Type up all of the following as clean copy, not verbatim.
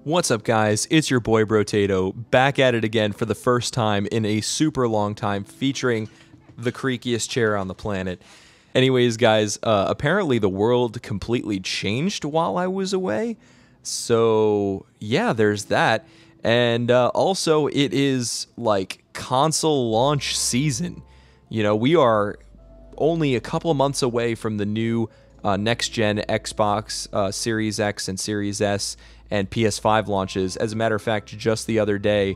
What's up, guys? It's your boy Brotato, back at it again for the first time in a super long time, featuring the creakiest chair on the planet. Anyways, guys, apparently the world completely changed while I was away. So, yeah, there's that. And also, it is like console launch season. You know, we are only a couple of months away from the new next-gen Xbox Series X and Series S and PS5 launches. As a matter of fact, just the other day,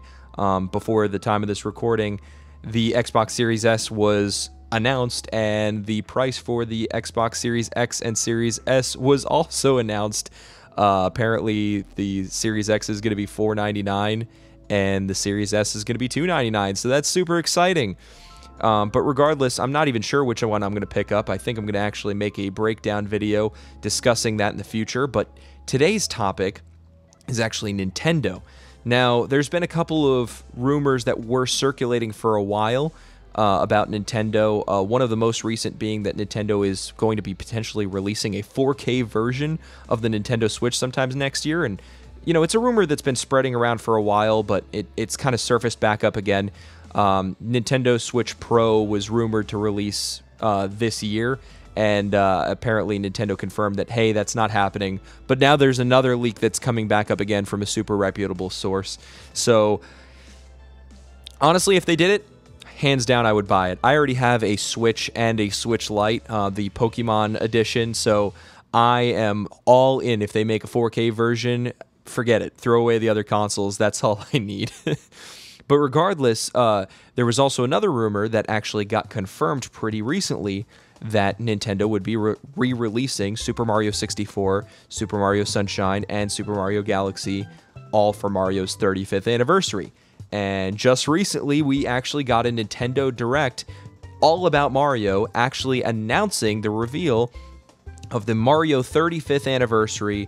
before the time of this recording, the Xbox Series S was announced, and the price for the Xbox Series X and Series S was also announced. Apparently, the Series X is going to be $499, and the Series S is going to be $299, so that's super exciting. But regardless, I'm not even sure which one I'm going to pick up. I think I'm going to actually make a breakdown video discussing that in the future, but today's topic is actually Nintendo. Now, there's been a couple of rumors that were circulating for a while about Nintendo. One of the most recent being that Nintendo is going to be potentially releasing a 4K version of the Nintendo Switch sometimes next year. And, you know, it's a rumor that's been spreading around for a while, but it's kind of surfaced back up again. Nintendo Switch Pro was rumored to release this year. And apparently Nintendo confirmed that, hey, that's not happening. But now there's another leak that's coming back up again from a super reputable source. So, honestly, if they did it, hands down, I would buy it. I already have a Switch and a Switch Lite, the Pokemon edition. So, I am all in. If they make a 4K version, forget it. Throw away the other consoles. That's all I need. But regardless, there was also another rumor that actually got confirmed pretty recently, that Nintendo would be re-releasing Super Mario 64, Super Mario Sunshine, and Super Mario Galaxy, all for Mario's 35th anniversary. And just recently, we actually got a Nintendo Direct all about Mario, actually announcing the reveal of the Mario 35th anniversary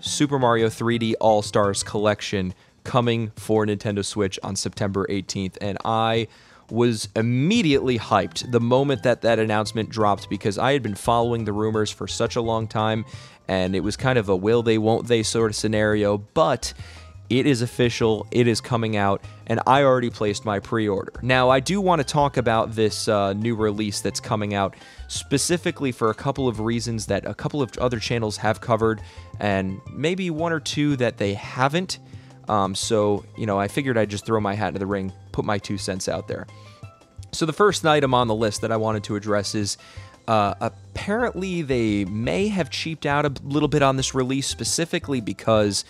Super Mario 3D All-Stars Collection coming for Nintendo Switch on September 18th. And I was immediately hyped the moment that announcement dropped, because I had been following the rumors for such a long time, and it was kind of a will they, won't they sort of scenario, but it is official, it is coming out, and I already placed my pre-order. Now, I do want to talk about this new release that's coming out, specifically for a couple of reasons that a couple of other channels have covered, and maybe one or two that they haven't. So, you know, I figured I'd just throw my hat into the ring, put my 2 cents out there. So the first item on the list that I wanted to address is, apparently they may have cheaped out a little bit on this release, specifically because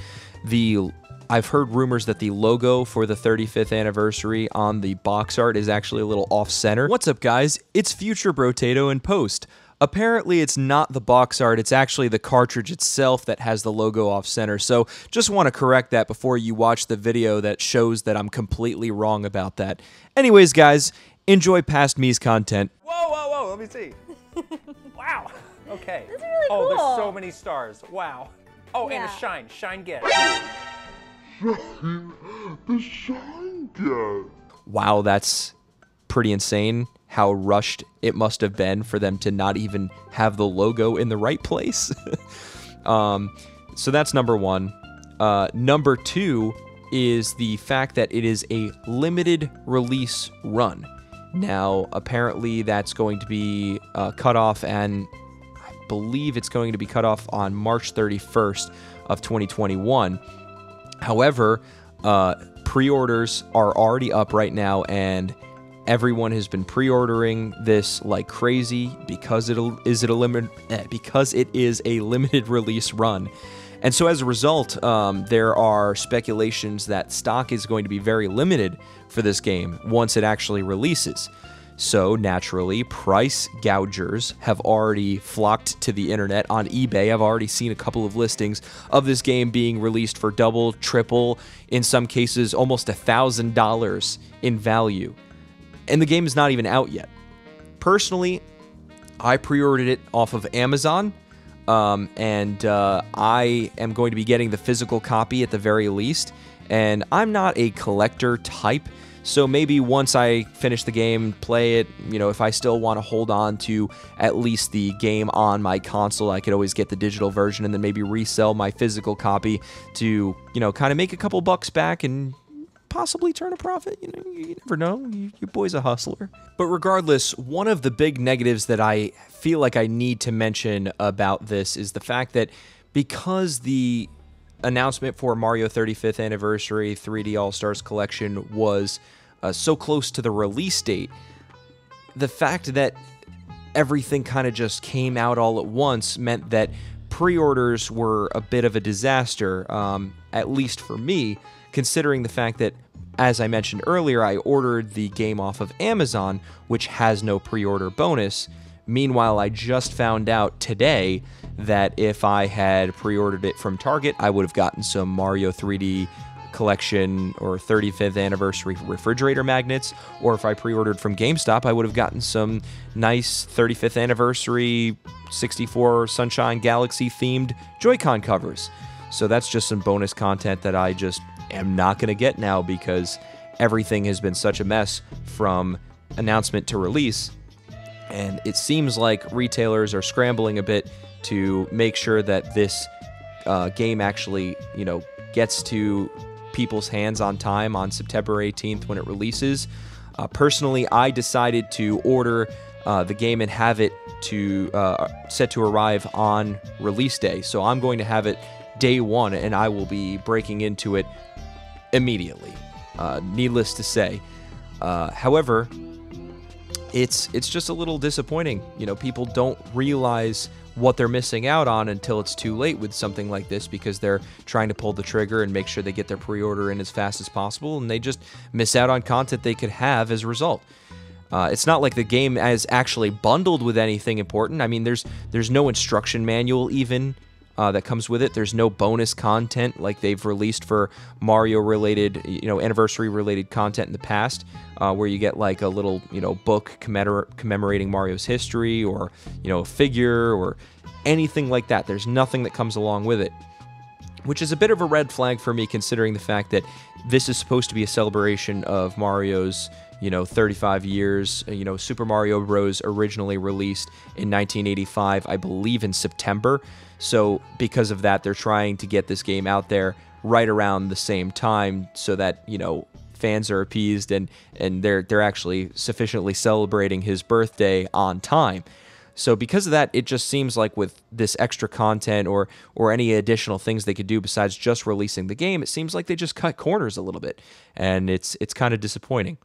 I've heard rumors that the logo for the 35th anniversary on the box art is actually a little off-center. What's up, guys? It's Future Brotato in post. Apparently, it's not the box art, it's actually the cartridge itself that has the logo off-center, so just want to correct that before you watch the video that shows that I'm completely wrong about that. Anyways, guys, enjoy past me's content. Whoa, whoa, whoa, let me see. Wow, okay. This is really cool. Oh, there's so many stars, wow. Oh, Yeah. and a shine, shine get. The shine get. Wow, that's pretty insane how rushed it must have been for them to not even have the logo in the right place. So that's number one. Number two is the fact that it is a limited release run. Now, apparently that's going to be cut off, and I believe it's going to be cut off on March 31st of 2021. However, pre-orders are already up right now, and everyone has been pre-ordering this like crazy because it is a limited release run. And so as a result, there are speculations that stock is going to be very limited for this game once it actually releases. So naturally, price gougers have already flocked to the internet on eBay. I've already seen a couple of listings of this game being released for double, triple, in some cases almost $1,000 in value. And the game is not even out yet. Personally, I pre-ordered it off of Amazon, and I am going to be getting the physical copy at the very least. and I'm not a collector type. So maybe once I finish the game, play it, if I still want to hold on to at least the game on my console, I could always get the digital version and then maybe resell my physical copy to, kind of make a couple bucks back and possibly turn a profit. You never know. Your boy's a hustler. But regardless, one of the big negatives that I feel like I need to mention about this is the fact that because the announcement for Mario 35th Anniversary 3D All-Stars Collection was so close to the release date, the fact that everything kind of just came out all at once meant that pre-orders were a bit of a disaster, at least for me, considering the fact that, as I mentioned earlier, I ordered the game off of Amazon, which has no pre-order bonus. Meanwhile, I just found out today that if I had pre-ordered it from Target, I would have gotten some Mario 3D Collection or 35th Anniversary refrigerator magnets, or if I pre-ordered from GameStop, I would have gotten some nice 35th Anniversary 64 Sunshine Galaxy themed Joy-Con covers. So that's just some bonus content that I just am not going to get now because everything has been such a mess from announcement to release. And it seems like retailers are scrambling a bit to make sure that this game actually, gets to people's hands on time on September 18th when it releases. Personally, I decided to order the game and have it set to arrive on release day. So I'm going to have it day one, and I will be breaking into it immediately. Needless to say. However, it's just a little disappointing. People don't realize what they're missing out on until it's too late with something like this because they're trying to pull the trigger and make sure they get their pre-order in as fast as possible, and they just miss out on content they could have as a result. It's not like the game is actually bundled with anything important. I mean, there's no instruction manual even that comes with it. There's no bonus content like they've released for Mario-related, anniversary-related content in the past, where you get like a little, book commemorating Mario's history, or, a figure, or anything like that. There's nothing that comes along with it, which is a bit of a red flag for me, considering the fact that this is supposed to be a celebration of Mario's 35 years. Super Mario Bros. Originally released in 1985, I believe in September. So because of that, they're trying to get this game out there right around the same time so that, fans are appeased and they're actually sufficiently celebrating his birthday on time. So because of that, it just seems like with this extra content or any additional things they could do besides just releasing the game, it seems like they just cut corners a little bit, and it's kind of disappointing.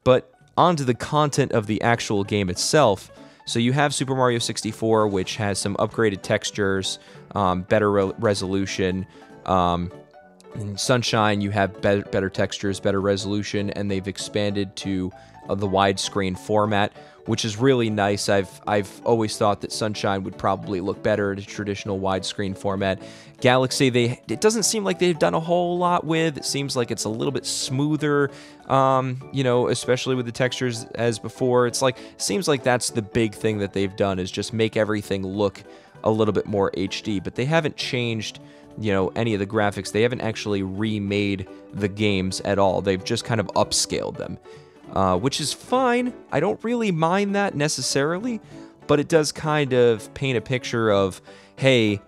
But onto the content of the actual game itself. So you have Super Mario 64, which has some upgraded textures, better resolution. In Sunshine, you have better textures, better resolution, and they've expanded to the widescreen format, which is really nice. I've always thought that Sunshine would probably look better at a traditional widescreen format. Galaxy, it doesn't seem like they've done a whole lot with. It seems like it's a little bit smoother, especially with the textures as before. Seems like that's the big thing that they've done, is just make everything look a little bit more HD, but they haven't changed, any of the graphics. They haven't actually remade the games at all. They've just kind of upscaled them. Which is fine. I don't really mind that necessarily, but it does kind of paint a picture of, hey,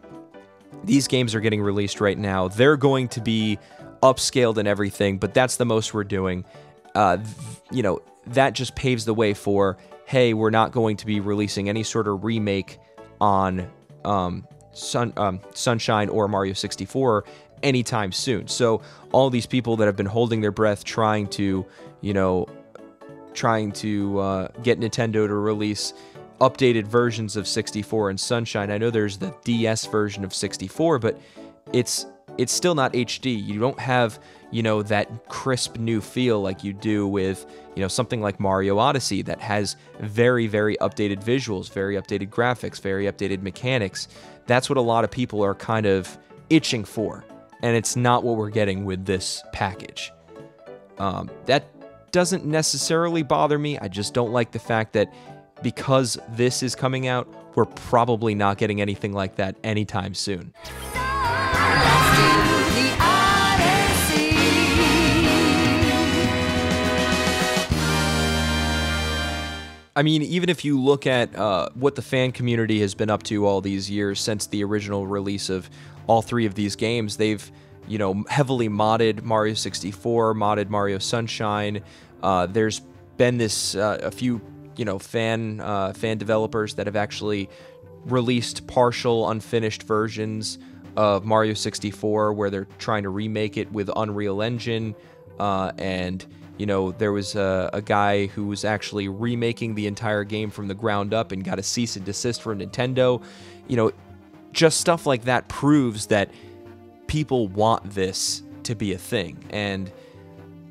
these games are getting released right now. They're going to be upscaled and everything, but that's the most we're doing. That just paves the way for, hey, we're not going to be releasing any sort of remake on Sunshine or Mario 64 anytime soon. So all these people that have been holding their breath trying to get Nintendo to release updated versions of 64 and Sunshine. I know there's the DS version of 64, but it's still not HD. You don't have, that crisp new feel like you do with, something like Mario Odyssey that has very, very updated visuals, very updated graphics, very updated mechanics. That's what a lot of people are kind of itching for, and it's not what we're getting with this package. That doesn't necessarily bother me. I just don't like the fact that because this is coming out, we're probably not getting anything like that anytime soon. Let's do the Odyssey. I mean, even if you look at what the fan community has been up to all these years since the original release of all three of these games, they've, heavily modded Mario 64, modded Mario Sunshine. There's been a few, fan developers that have actually released partial unfinished versions of Mario 64 where they're trying to remake it with Unreal Engine, and there was a guy who was actually remaking the entire game from the ground up and got a cease and desist from Nintendo. Just stuff like that proves that people want this to be a thing. And,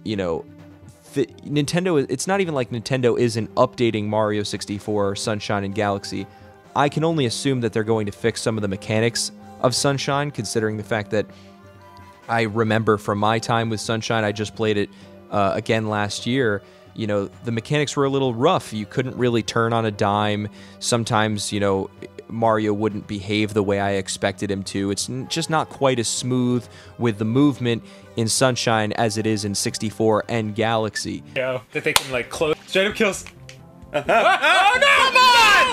Nintendo, it's not even like Nintendo isn't updating Mario 64, Sunshine, and Galaxy. I can only assume that they're going to fix some of the mechanics of Sunshine, considering the fact that I remember from my time with Sunshine, I just played it again last year. The mechanics were a little rough. You couldn't really turn on a dime. Sometimes, Mario wouldn't behave the way I expected him to. It's just not quite as smooth with the movement in Sunshine as it is in 64 and Galaxy. That they can close straight up kills. Oh no! Come on!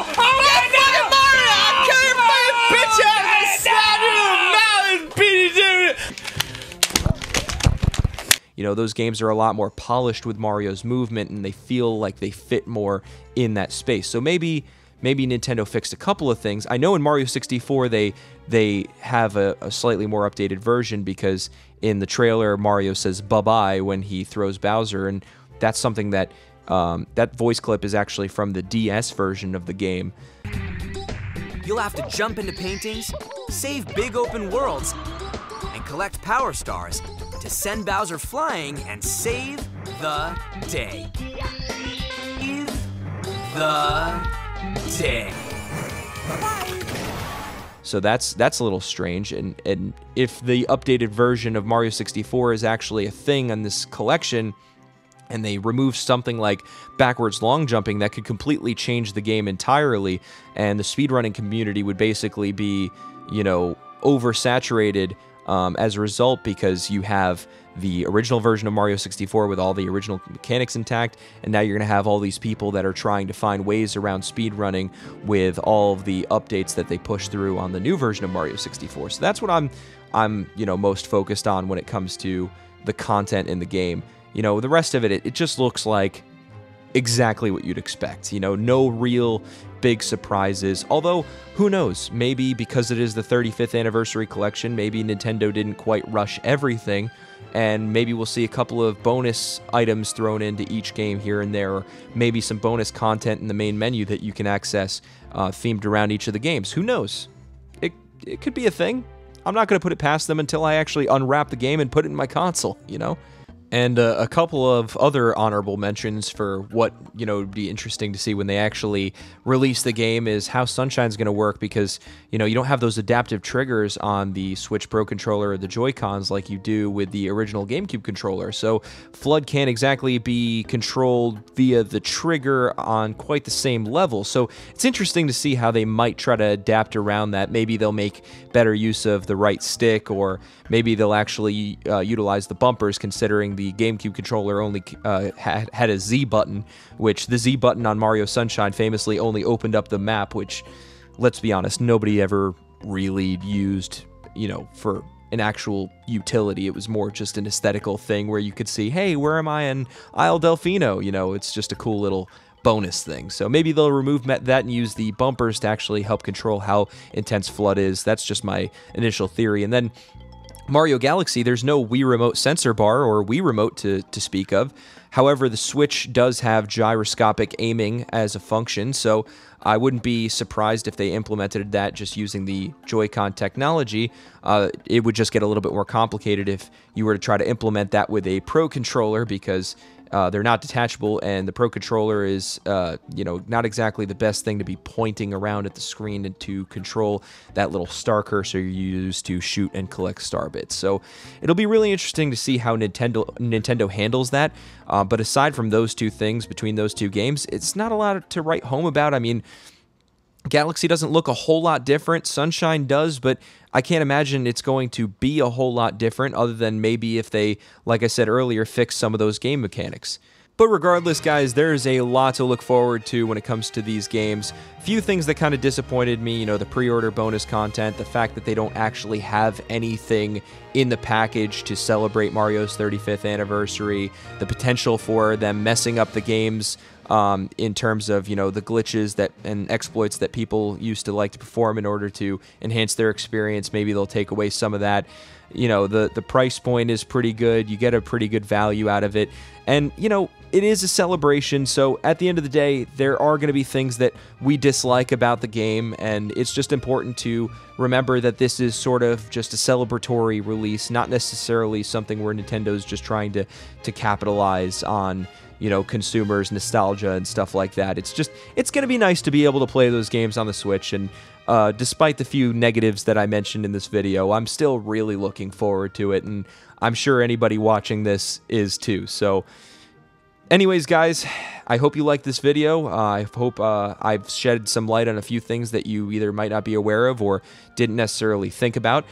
Oh my fucking Mario! I can't fight bitch ass! Those games are a lot more polished with Mario's movement, and they feel like they fit more in that space. So maybe Nintendo fixed a couple of things. I know in Mario 64 they have a slightly more updated version, because in the trailer Mario says bye-bye when he throws Bowser, and that's something that that voice clip is actually from the DS version of the game. You'll have to jump into paintings, save big open worlds, and collect power stars to send Bowser flying and save the day. Save the day. So that's a little strange, and if the updated version of Mario 64 is actually a thing in this collection, and they remove something like backwards long jumping, that could completely change the game entirely, and the speedrunning community would basically be, oversaturated as a result, because you have the original version of Mario 64 with all the original mechanics intact, and now you're going to have all these people that are trying to find ways around speedrunning with all of the updates that they push through on the new version of Mario 64. So that's what I'm most focused on when it comes to the content in the game. The rest of it just looks like exactly what you'd expect. No real big surprises. Although, who knows? Maybe because it is the 35th anniversary collection, maybe Nintendo didn't quite rush everything, and maybe we'll see a couple of bonus items thrown into each game here and there, or maybe some bonus content in the main menu that you can access themed around each of the games. Who knows? It could be a thing. I'm not going to put it past them until I actually unwrap the game and put it in my console, And a couple of other honorable mentions for what, would be interesting to see when they actually release the game is how Sunshine's going to work, because, you don't have those adaptive triggers on the Switch Pro controller or the Joy-Cons like you do with the original GameCube controller. So FLUDD can't exactly be controlled via the trigger on quite the same level. So it's interesting to see how they might try to adapt around that. Maybe they'll make better use of the right stick, or maybe they'll actually utilize the bumpers, considering the GameCube controller only had a Z button, which the Z button on Mario Sunshine famously only opened up the map, which, let's be honest, nobody ever really used, for an actual utility. It was more just an aesthetical thing where you could see, hey, where am I in Isle Delfino? It's just a cool little bonus thing. So maybe they'll remove that and use the bumpers to actually help control how intense FLUDD is. That's just my initial theory. And then Mario Galaxy, there's no Wii Remote sensor bar or Wii Remote to speak of. However, the Switch does have gyroscopic aiming as a function, so I wouldn't be surprised if they implemented that just using the Joy-Con technology. It would just get a little bit more complicated if you were to try to implement that with a Pro controller, because they're not detachable, and the Pro controller is, not exactly the best thing to be pointing around at the screen and to control that little star cursor you use to shoot and collect star bits. So it'll be really interesting to see how Nintendo handles that. But aside from those two things, between those two games, it's not a lot to write home about. I mean, Galaxy doesn't look a whole lot different. Sunshine does, but I can't imagine it's going to be a whole lot different, other than maybe if they, like I said earlier, fix some of those game mechanics. But regardless, guys, there's a lot to look forward to when it comes to these games. Few things that kind of disappointed me, the pre-order bonus content, the fact that they don't actually have anything in the package to celebrate Mario's 35th anniversary, the potential for them messing up the games in terms of, the glitches and exploits that people used to like to perform in order to enhance their experience. Maybe they'll take away some of that. The price point is pretty good. You get a pretty good value out of it. And, it is a celebration, so at the end of the day, there are going to be things that we dislike about the game, and it's just important to remember that this is sort of just a celebratory release, not necessarily something where Nintendo's just trying to capitalize on, consumers' nostalgia and stuff like that. It's going to be nice to be able to play those games on the Switch, and despite the few negatives that I mentioned in this video, I'm still really looking forward to it, and I'm sure anybody watching this is too, so... Anyways, guys, I hope you liked this video. I hope I've shed some light on a few things that you either might not be aware of or didn't necessarily think about.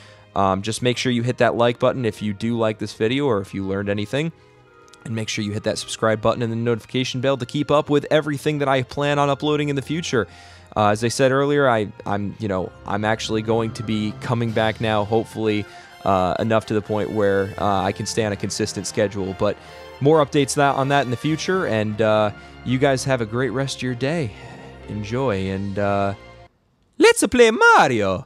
Just make sure you hit that like button if you do like this video or if you learned anything. And make sure you hit that subscribe button and the notification bell to keep up with everything that I plan on uploading in the future. As I said earlier, I'm actually going to be coming back now, hopefully enough to the point where I can stay on a consistent schedule. But more updates on that in the future, and you guys have a great rest of your day. Enjoy, and let's play Mario!